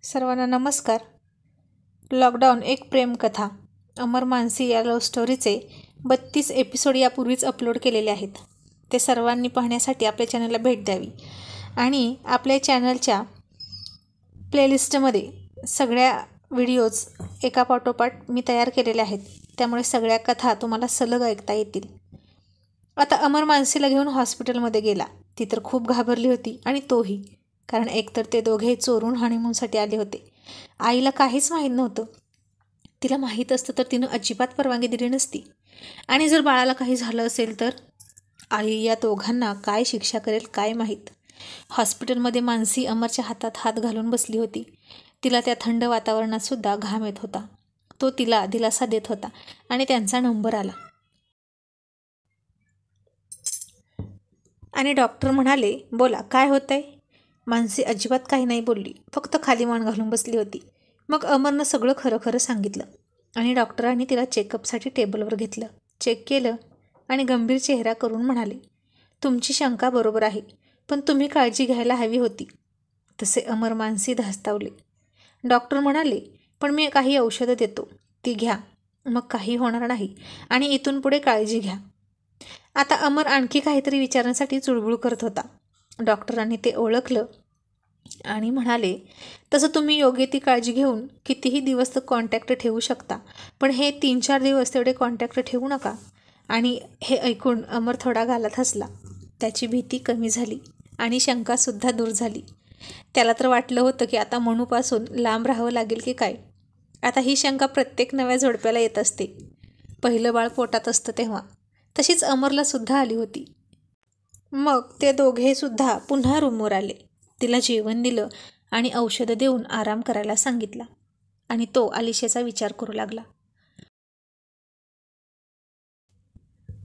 सर्वांना नमस्कार. लॉकडाऊन एक प्रेमकथा अमर मानसी या लव्ह स्टोरीचे 32 एपिसोड यापूर्वीच अपलोड केलेले आहेत. ते सर्वांनी पाहण्यासाठी आपल्या चॅनलला भेट द्यावी आणि आपल्या चॅनलच्या प्लेलिस्टमध्ये सगळ्या व्हिडिओज एकापाठोपाठ मी तयार केलेले आहेत. त्यामुळे सगळ्या कथा तुम्हाला सलग ऐकता येतील. आता अमर मानसीला घेऊन हॉस्पिटलमध्ये गेला. ती तर खूप घाबरली होती आणि तोही, कारण एकतर ते दोघे चोरून हनीमूनसाठी आले होते. आईला काहीच माहीत नव्हतं. तिला माहीत असतं तर तिनं अजिबात परवानगी दिली नसती. आणि जर बाळाला काही झालं असेल तर आई या दोघांना काय शिक्षा करेल काय माहीत. हॉस्पिटलमध्ये मानसी अमरच्या हातात हात घालून बसली होती. तिला त्या थंड वातावरणात सुद्धा घाम येत होता. तो तिला दिलासा देत होता आणि त्यांचा नंबर आला आणि डॉक्टर म्हणाले, बोला काय होतंय. मानसी अजिबात काही नाही बोलली, फक्त खाली मान घालून बसली होती. मग अमरनं सगळं खरं खरं सांगितलं आणि डॉक्टरांनी तिला चेकअपसाठी टेबलवर घेतलं. चेक केलं आणि गंभीर चेहरा करून म्हणाले, तुमची शंका बरोबर आहे, पण तुम्ही काळजी घ्यायला हवी होती. तसे अमर मानसी धास्तावले. डॉक्टर म्हणाले, पण मी काही औषधं देतो, ती घ्या, मग काही होणार नाही आणि इथून पुढे काळजी घ्या. आता अमर आणखी काहीतरी विचारण्यासाठी चुळबुळ करत होता. डॉक्टरांनी ते ओळखलं आणि म्हणाले, तसं तुम्ही योग्य ती काळजी घेऊन कितीही दिवस तर कॉन्टॅक्ट ठेवू शकता, पण हे 3-4 दिवस तेवढे कॉन्टॅक्ट ठेवू नका. आणि हे ऐकून अमर थोडा गालात हसला. त्याची भीती कमी झाली आणि शंकासुद्धा दूर झाली. त्याला तर वाटलं होतं की आता मनूपासून लांब राहावं लागेल की काय. आता ही शंका प्रत्येक नव्या जोडप्याला येत असते. पहिलं बाळ पोटात असतं तेव्हा. तशीच अमरला सुद्धा आली होती. मग ते दोघेसुद्धा पुन्हा रूमवर आले. तिला जेवण दिलं आणि औषधं देऊन आराम करायला सांगितला आणि तो आलिशेचा विचार करू लागला.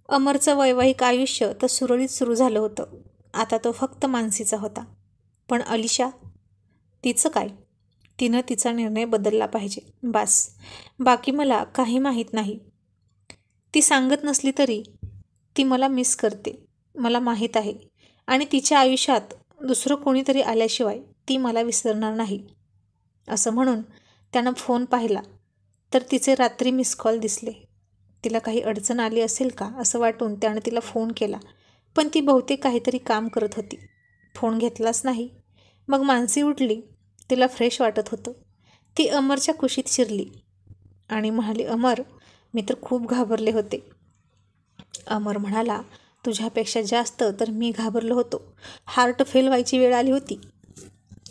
अमरचं वैवाहिक आयुष्य तर सुरळीत सुरू झालं होतं. आता तो फक्त मानसीचा होता. पण अलिशा, तिचं काय? तिनं तिचा निर्णय बदलला पाहिजे, बास. बाकी मला काही माहीत नाही. ती सांगत नसली तरी ती मला मिस करते, मला माहीत आहे. आणि तिच्या आयुष्यात दुसरं कोणीतरी आल्याशिवाय ती मला विसरणार नाही. असं म्हणून त्यानं फोन पाहिला तर तिचे रात्री मिस कॉल दिसले. तिला काही अडचण आली असेल का असं वाटून त्यानं तिला फोन केला, पण ती बहुतेक काहीतरी काम करत होती. फोन घेतलाच नाही. मग मानसी उठली. तिला फ्रेश वाटत होतं. ती अमरच्या कुशीत शिरली आणि म्हणाली, अमर, मी तर खूप घाबरले होते. अमर म्हणाला, तुझ्यापेक्षा जास्त तर मी घाबरलो होतो. हार्ट फेल व्हायची वेळ आली होती.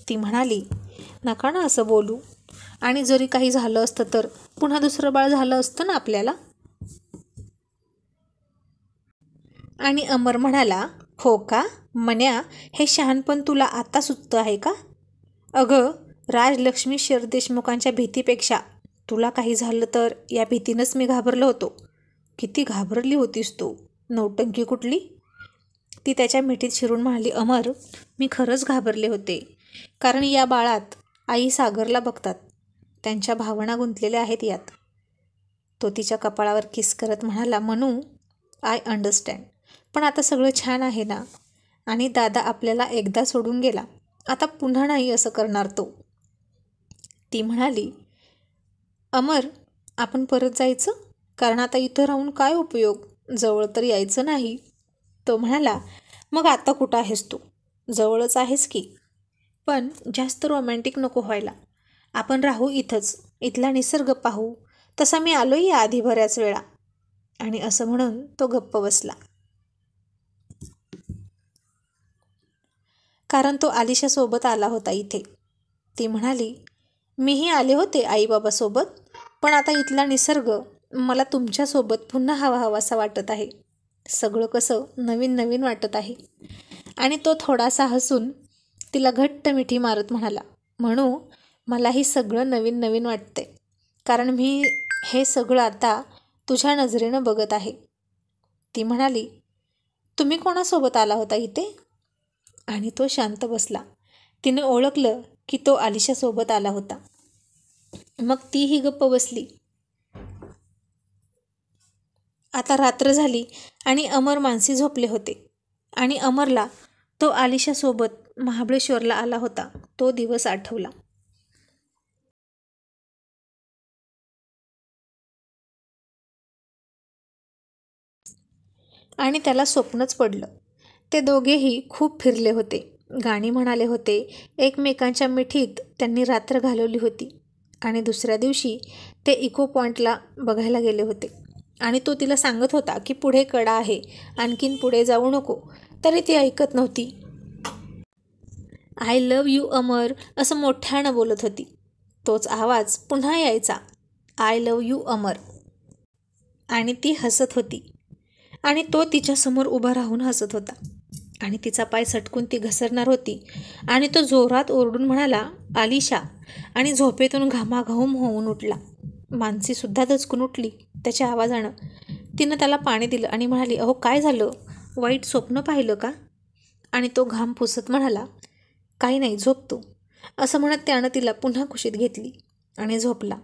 ती म्हणाली, नका ना असं बोलू. आणि जरी काही झालं असतं तर पुन्हा दुसरं बाळ झालं असतं ना आपल्याला. आणि अमर म्हणाला, हो का मन्या, हे शहाणपण तुला आता सुचतं आहे का? अगं, राजलक्ष्मी शरदेशमुखांच्या भीतीपेक्षा तुला काही झालं तर या भीतीनंच मी घाबरलो होतो. किती घाबरली होतीस तू, नौटंकी कुठली. ती त्याच्या मिठीत शिरून म्हणाली, अमर, मी खरंच घाबरले होते. कारण या बाळात आई सागरला बघतात. त्यांच्या भावना गुंतलेल्या आहेत यात. तो तिच्या कपाळावर किस करत म्हणाला, मनू, आय अंडरस्टँड. पण आता सगळं छान आहे ना. आणि दादा आपल्याला एकदा सोडून गेला, आता पुन्हा नाही असं करणार तो. ती म्हणाली, अमर, आपण परत जायचं, कारण आता इथं राहून काय उपयोग, जवळ तर यायचं नाही. तो म्हणाला, मग आता कुठं आहेस तू? जवळच आहेस की, पण जास्त रोमॅन्टिक नको व्हायला. आपण राहू इथंच, इथला निसर्ग पाहू. तसा मी आलोय या आधी बऱ्याच वेळा. आणि असं म्हणून तो गप्प बसला. कारण तो आलिशासोबत आला होता इथे. ती म्हणाली, मीही आले होते आईबाबासोबत, पण आता इथला निसर्ग मला तुमच्यासोबत पुन्हा हवाहवासा वाटत आहे. सगळं कसं नवीन नवीन वाटत आहे. आणि तो थोडासा हसून तिला घट्ट मिठी मारत म्हणाला, म्हणू, मलाही सगळं नवीन नवीन वाटते, कारण मी हे सगळं आता तुझ्या नजरेनं बघत आहे. ती म्हणाली, तुम्ही कोणासोबत आला होता इथे? आणि तो शांत बसला. तिने ओळखलं की तो आलिशासोबत आला होता. मग तीही गप्प बसली. आता रात्र झाली आणि अमर मानसी झोपले होते. आणि अमरला तो आलिशासोबत महाबळेश्वरला आला होता तो दिवस आठवला. आणि त्याला स्वप्नच पडलं. ते दोघेही खूप फिरले होते, गाणी म्हणाले होते, एकमेकांच्या मिठीत त्यांनी रात्र घालवली होती. आणि दुसऱ्या दिवशी ते इको पॉईंटला बघायला गेले होते आणि तो तिला सांगत होता की पुढे कडा आहे, आणखीन पुढे जाऊ नको. तरी ती ऐकत नव्हती. आय लव्ह यू अमर असं मोठ्यानं बोलत होती. तोच आवाज पुन्हा यायचा, आय लव्ह यू अमर. आणि ती हसत होती आणि तो तिच्यासमोर उभा राहून हसत होता आणि तिचा पाय सटकून ती घसरणार होती आणि तो जोरात ओरडून म्हणाला, आलिशा, आणि झोपेतून घामाघूम होऊन उठला. मानसीसुद्धा दचकून उठली त्याच्या आवाजानं. तिनं त्याला पाणी दिलं आणि म्हणाली, अहो काय झालं, वाईट स्वप्न पाहिलं का? आणि तो घाम पुसत म्हणाला, काही नाही, झोप तू. असं म्हणत त्यानं तिला पुन्हा कुशीत घेतली आणि झोपला.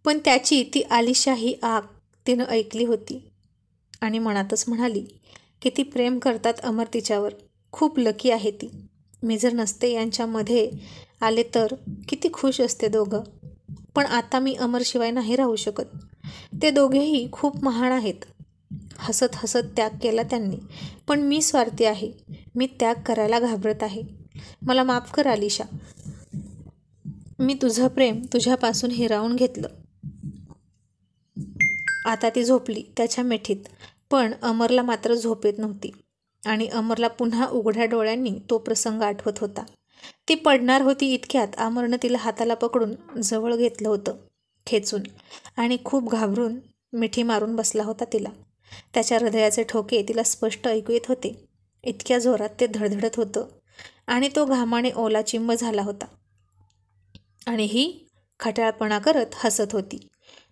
पण त्याची ती आलिशा ही आग तिनं ऐकली होती आणि मनातच म्हणाली, किती प्रेम करतात अमर तिच्यावर, खूप लकी आहे ती. मी जर नसते यांच्यामध्ये आले तर किती खुश असते दोघं. पण आता मी अमरशिवाय नाही राहू शकत. ते दोघेही खूप महान आहेत. हसत हसत त्याग केला त्यांनी. पण मी स्वार्थी आहे, मी त्याग करायला घाबरत आहे. मला माफ कर आलिशा. मी तुझं प्रेम तुझ्यापासून हिरावून घेतलं. आता ती झोपली त्याच्या मिठीत. पण अमरला मात्र झोप येत नव्हती आणि अमरला पुन्हा उघड्या डोळ्यांनी तो प्रसंग आठवत होता. ती पडणार होती इतक्यात अमरनं तिला हाताला पकडून जवळ घेतलं होतं खेचून आणि खूप घाबरून मिठी मारून बसला होता तिला. त्याच्या हृदयाचे ठोके तिला स्पष्ट ऐकू येत होते. इतक्या जोरात ते धडधडत होतं आणि तो घामाने ओला चिंब झाला होता आणि ही खट्याळपणा करत हसत होती.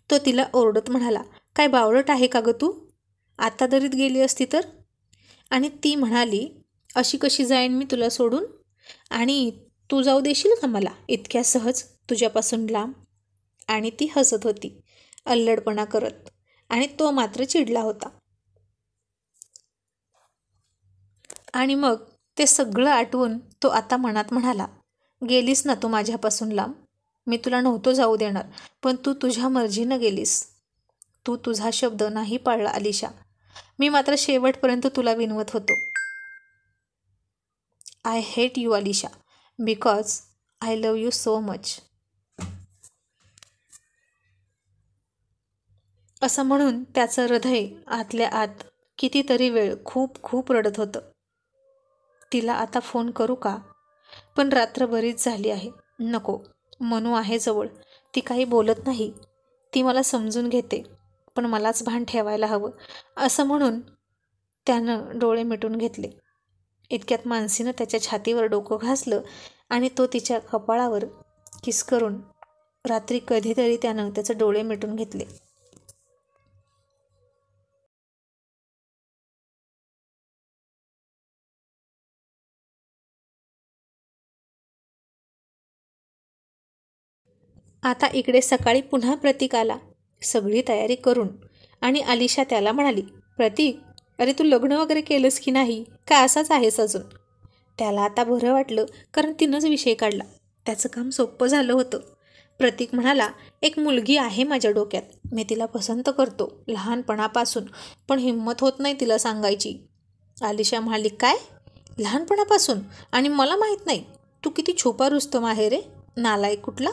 तो तिला ओरडत म्हणाला, काय बावळट आहे का गं तू? आता दरीत गेली असती तर? आणि ती म्हणाली, अशी कशी जाईन मी तुला सोडून? आणि तू जाऊ देशील का मला इतक्या सहज तुझ्यापासून लांब? आणि ती हसत होती अल्लडपणा करत आणि तो मात्र चिडला होता. आणि मग ते सगळं आठवून तो आता मनात म्हणाला, गेलीस ना तू माझ्यापासून लांब. मी तुला नव्हतो जाऊ देणार, पण तू तुझ्या मर्जीनं गेलीस. तू तुझा शब्द नाही पाळला आलिशा. मी मात्र शेवटपर्यंत तुला विनवत होतो. I hate you Alisha because I love you so much. असं म्हणून त्याचं हृदय आतल्या आत कितीतरी वेळ खूप खूप रडत होतं. तिला आता फोन करू का? पण रात्र बरीच झाली आहे. नको, मनू आहे जवळ, ती काही बोलत नाही, ती मला समजून घेते, पण मलाच भान ठेवायला हवं. असं म्हणून त्यानं डोळे मिटून घेतले. इतक्यात मानसीनं त्याच्या छातीवर डोकं घासलं आणि तो तिच्या कपाळावर किस करून रात्री कधीतरी त्यानं त्याचे डोळे मिटून घेतले. आता इकडे सकाळी पुन्हा प्रतीक आला सगळी तयारी करून आणि आलिशा त्याला म्हणाली, प्रतीक, अरे तू लग्न वगैरे केलंस की नाही, का असाच आहेस अजून? त्याला आता बरं वाटलं कारण तिनंच विषय काढला. त्याचं काम सोपं झालं होतं. प्रतीक म्हणाला, एक मुलगी आहे माझ्या डोक्यात, मी तिला पसंत करतो लहानपणापासून, पण हिंमत होत नाही तिला सांगायची. आलिशा म्हणाली, काय लहानपणापासून? आणि मला माहीत नाही? तू किती छुपा रुस्तम आहे रे, नालायक कुठला.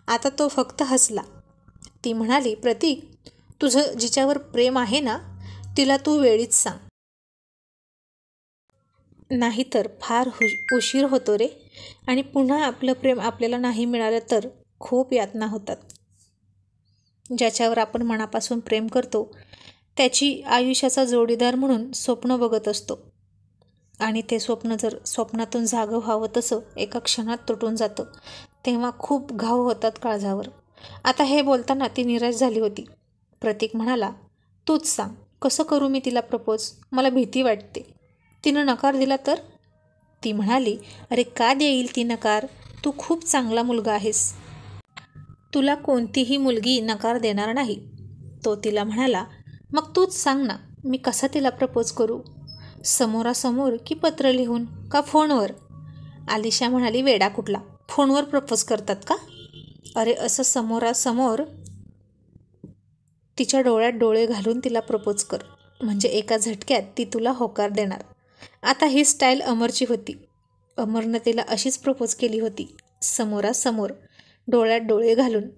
आता तो फक्त हसला. ती म्हणाली, प्रतीक, तुझं जिच्यावर प्रेम आहे ना, तिला तू वेळीच सांग, नाहीतर फार उशीर होतो रे. आणि पुन्हा आपलं प्रेम आपल्याला नाही मिळालं तर खूप यातना होतात. ज्याच्यावर आपण मनापासून प्रेम करतो त्याची आयुष्याचा जोडीदार म्हणून स्वप्न बघत असतो आणि ते स्वप्न जर स्वप्नातून जागं व्हावं तसं एका क्षणात तुटून जातं, तेव्हा खूप घाव होतात काळजावर. आता हे बोलताना ती निराश झाली होती. प्रतीक म्हणाला, तूच सांग, कसं करू मी तिला प्रपोज? मला भीती वाटते. तिनं नकार दिला तर? ती म्हणाली, अरे का देईल ती नकार? तू खूप चांगला मुलगा आहेस, तुला कोणतीही मुलगी नकार देणार नाही. तो तिला म्हणाला, मग तूच सांग ना, मी कसा तिला प्रपोज करू? समोरासमोर की पत्र लिहून का फोनवर? आलिशा म्हणाली, वेडा कुठला, फोनवर प्रपोज करतात का? अरे असं समोरासमोर. तिच्या डोळ्यात डोळे घालून तिला प्रपोज कर, म्हणजे एका झटक्यात ती तुला होकार देणार. आता ही स्टाईल अमरची होती. अमरनं तिला अशीच प्रपोज केली होती, समोरासमोर, डोळ्यात डोळे घालून.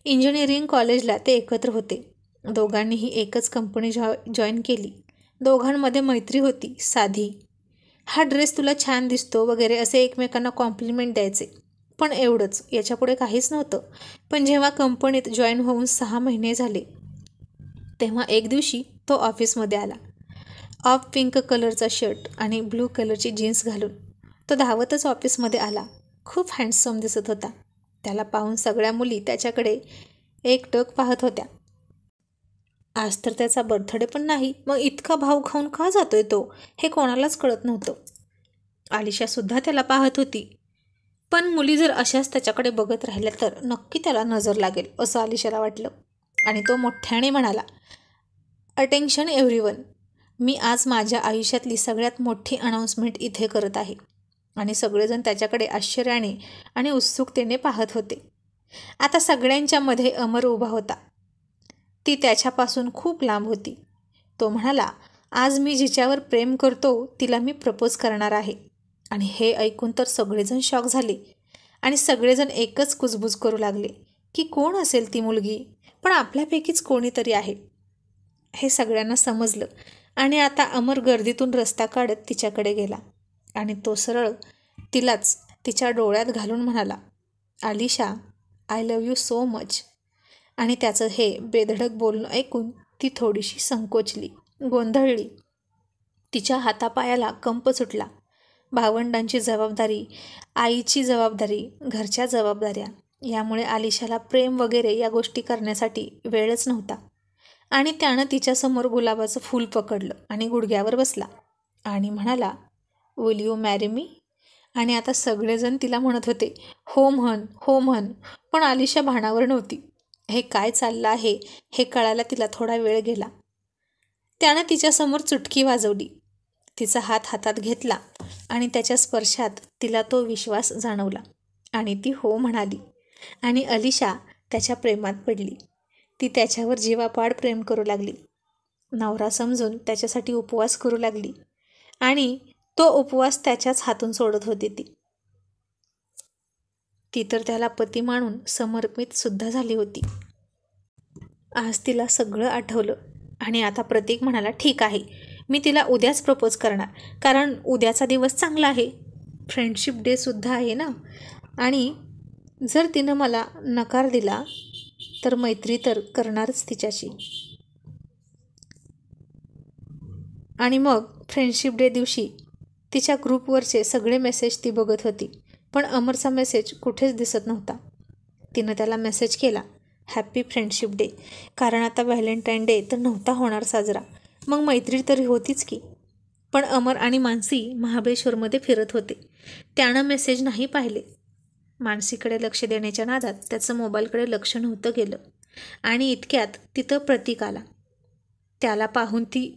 इंजिनिअरिंग कॉलेजला ते एकत्र होते. दोघांनीही एकच कंपनी जॉईन केली. दोघांमध्ये मैत्री होती, साधी. हा ड्रेस तुला छान दिसतो वगैरे असे एकमेकांना कॉम्प्लिमेंट द्यायचे, पण एवढंच, याच्यापुढे काहीच नव्हतं. पण जेव्हा कंपनीत जॉईन होऊन 6 महिने झाले, तेव्हा एक दिवशी तो ऑफिसमध्ये आला. ऑफ पिंक कलरचा शर्ट आणि ब्लू कलरची जीन्स घालून तो धावतच ऑफिसमध्ये आला. खूप हँडसम दिसत होता. त्याला पाहून सगळ्या मुली त्याच्याकडे एकटक पाहत होत्या. आज तर त्याचा बर्थडे पण नाही, मग इतका भाव खाऊन का जातोय तो, हे कोणालाच कळत नव्हतं. आलिशासुद्धा त्याला पाहत होती. पण मुली जर अशाच त्याच्याकडे बघत राहिल्या तर नक्की त्याला नजर लागेल असं आलिशाला वाटलं. आणि तो मोठ्याने म्हणाला, अटेन्शन एव्हरीवन, मी आज माझ्या आयुष्यातली सगळ्यात मोठी अनाऊन्समेंट इथे करत आहे. आणि सगळेजण त्याच्याकडे आश्चर्याने आणि उत्सुकतेने पाहत होते. आता सगळ्यांच्या मध्ये अमर उभा होता. ती त्याच्यापासून खूप लांब होती. तो म्हणाला, आज मी जिच्यावर प्रेम करतो तिला मी प्रपोज करणार आहे. आणि हे ऐकून तर सगळेजण शॉक झाले आणि सगळेजण एकच कुजबूज करू लागले की कोण असेल ती मुलगी, पण आपल्यापैकीच कोणीतरी आहे. हे सगळ्यांना समजलं आणि आता अमर गर्दीतून रस्ता काढत तिच्याकडे गेला आणि तो सरळ तिलाच तिच्या डोळ्यात घालून म्हणाला, Alisha, I love you so much. आणि त्याचं हे बेधडक बोलणं ऐकून ती थोडीशी संकोचली, गोंधळली. तिच्या हातापायाला कंप सुटला. भावंडांची जबाबदारी, आईची जबाबदारी, घरच्या जबाबदाऱ्या, यामुळे आलिशाला प्रेम वगैरे या गोष्टी करण्यासाठी वेळच नव्हता. आणि त्यानं तिच्यासमोर गुलाबाचं फूल पकडलं आणि गुडघ्यावर बसला आणि म्हणाला, विल यू मॅरी मी. आणि आता सगळेजण तिला म्हणत होते, हो म्हण, हो म्हण. पण आलिशा भानावर नव्हती. हे काय चाललं आहे हे कळायला तिला थोडा वेळ गेला. त्यानं तिच्यासमोर चुटकी वाजवली. तिचा हात हातात घेतला आणि त्याच्या स्पर्शात तिला तो विश्वास जाणवला आणि ती हो म्हणाली. आणि अलिशा त्याच्या प्रेमात पडली. ती त्याच्यावर जीवापाड प्रेम करू लागली. नवरा समजून त्याच्यासाठी उपवास करू लागली आणि तो उपवास त्याच्याच हातून सोडत होती. ती तर त्याला पती मानून समर्पित सुद्धा झाली होती. आज तिला सगळं आठवलं आणि आता प्रतीक म्हणाला, ठीक आहे, मी तिला उद्याच प्रपोज करणार, कारण उद्याचा दिवस चांगला आहे, फ्रेंडशिप डे सुद्धा आहे ना. आणि जर तिनं मला नकार दिला तर मैत्री तर करणारच तिच्याशी. आणि मग फ्रेंडशिप डे दिवशी तिच्या ग्रुपवरचे सगळे मेसेज ती बघत होती, पण अमरचा मेसेज कुठेच दिसत नव्हता. तिनं त्याला मेसेज केला, हॅप्पी फ्रेंडशिप डे, कारण आता व्हॅलेंटाईन डे तर नव्हता होणार साजरा, मग मैत्री तरी होतीच की. पण अमर आणि मानसी महाबळेश्वरमध्ये फिरत होते. त्यानं मेसेज नाही पाहिले. मानसीकडे लक्ष देण्याच्या नादात त्याचं मोबाईलकडे लक्ष नव्हतं गेलं आणि इतक्यात तिथं प्रतीक आला. त्याला पाहून ती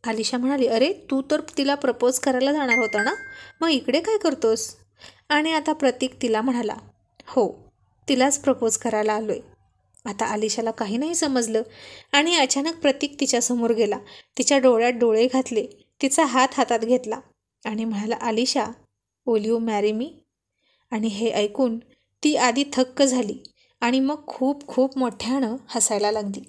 आलिशा म्हणाली, अरे तू तर तिला प्रपोज करायला जाणार होता ना, मग इकडे काय करतोस. आणि आता प्रतीक तिला म्हणाला, हो, तिलाच प्रपोज करायला आलोय. आता आलिशाला काही नाही समजलं आणि अचानक प्रतीक तिच्यासमोर गेला, तिच्या डोळ्यात डोळे घातले, तिचा हात हातात घेतला आणि म्हणाला, Alisha, will you marry me. आणि हे ऐकून ती आधी थक्क झाली आणि मग खूप खूप मोठ्यानं हसायला लागली.